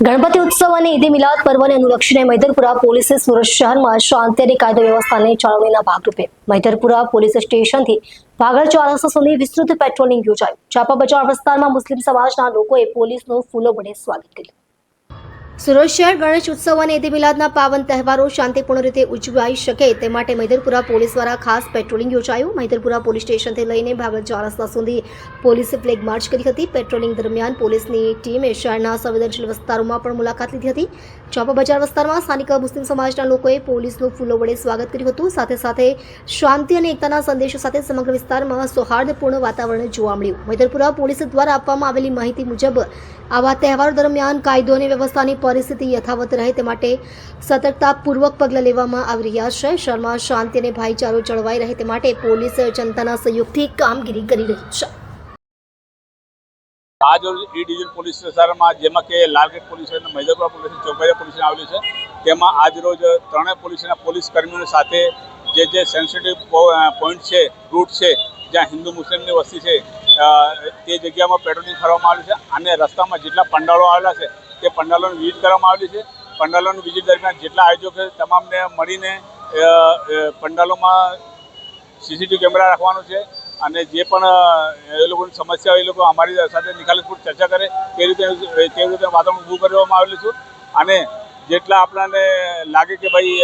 ગણપતિ ઉત્સવ અને ઈદ મિલાદ પર્વને અનુલક્ષીને મૈદરપુરા પોલીસે સુરત શહેરમાં શાંતિ અને કાયદો વ્યવસ્થાની જાળવણીના ભાગરૂપે મૈદરપુરા પોલીસ સ્ટેશનથી વાગડ ચોરસ સુધી વિસ્તૃત પેટ્રોલિંગ યોજાયું। ચાપા બજાર વિસ્તારમાં મુસ્લિમ સમાજના લોકોએ પોલીસનું ફૂલો વડે સ્વાગત કર્યું। સુરત શહેર ગણેશ ઉત્સવ અને ઈદ મિલાદના પાવન તહેવારો શાંતિપૂર્ણ રીતે ઉજવાઈ શકે તે માટે મૈદરપુરા પોલીસ દ્વારા ખાસ પેટ્રોલિંગ યોજાયું। મૈદરપુરા પોલીસ સ્ટેશનથી લઈને વાગડ ચોરસ સુધી પોલીસે ફ્લેગ માર્ચ કરી હતી। પેટ્રોલિંગ દરમિયાન પોલીસની ટીમે શહેરના સંવેદનશીલ વિસ્તારોમાં પણ મુલાકાત લીધી હતી। ચાપા બજાર વિસ્તારમાં સ્થાનિક મુસ્લિમ સમાજના લોકોએ પોલીસનું ફૂલો વડે સ્વાગત કર્યું હતું। સાથે સાથે શાંતિ અને એકતાના સંદેશો સાથે સમગ્ર વિસ્તારમાં સૌહાર્દપૂર્ણ વાતાવરણ જોવા મળ્યું। મૈદરપુરા પોલીસ દ્વારા આપવામાં આવેલી માહિતી મુજબ આવા તહેવારો દરમિયાન કાયદો અને વ્યવસ્થાની પરિસ્થિતિ યથાવત રહે તે માટે સતર્કતાપૂર્વક પગલાં લેવામાં આવી રહ્યા છે। શહેરમાં શાંતિ અને ભાઈચારો જળવાઈ રહે તે માટે પોલીસ જનતાના સહયોગથી કામગીરી કરી રહી છે। आज और ई डिवीजन પોલીસ વિસ્તારમાં જેમાં કે લાલગેટ પોલીસ અને મૈદરપુરા પોલીસ ચોકડીયા પોલીસ આવેલી છે તેમાં આજ રોજ ત્રણેય પોલીસના પોલીસ કર્મીઓ સાથે જે સેન્સિટિવ પોઈન્ટ છે, રૂટ છે, જ્યાં હિન્દુ મુસ્લિમની વસ્તી છે તે જગ્યામાં પેટ્રોલિંગ કરવામાં આવેલું છે અને રસ્તામાં જેટલા પંડાળો આવેલા છે તે પંડાલોની વિઝિટ કરવામાં આવેલી છે। પંડાલોની વિઝિટ દરમિયાન જેટલા આયોજકો છે તમામને મળીને પંડાલોમાં સીસીટીવી કેમેરા રાખવાનું છે અને જે પણ એ લોકોની સમસ્યા હોય એ લોકો અમારી સાથે નિખાલસપૂર્વક ચર્ચા કરે તે રીતે વાતાવરણ ઊભું કરવામાં આવેલું છે અને જેટલા આપણને લાગે કે ભાઈ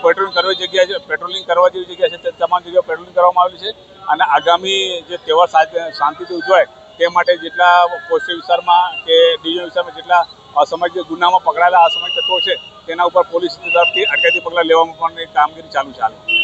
પેટ્રોલિંગ કરવા જેવી જગ્યા છે તે તમામ જગ્યાએ પેટ્રોલિંગ કરવામાં આવેલી છે અને આગામી જે તહેવાર શાંતિથી ઉજવાય તે માટે જેટલા પોસ્ટ વિસ્તારમાં કે ડિવિઝન વિસ્તારમાં જેટલા અસામાજિક ગુનામાં પકડાયેલા અસામાજિક તત્વો છે તેના ઉપર પોલીસ તરફથી અટકાયતી પગલાં લેવામાં પણ કામગીરી ચાલુ છે।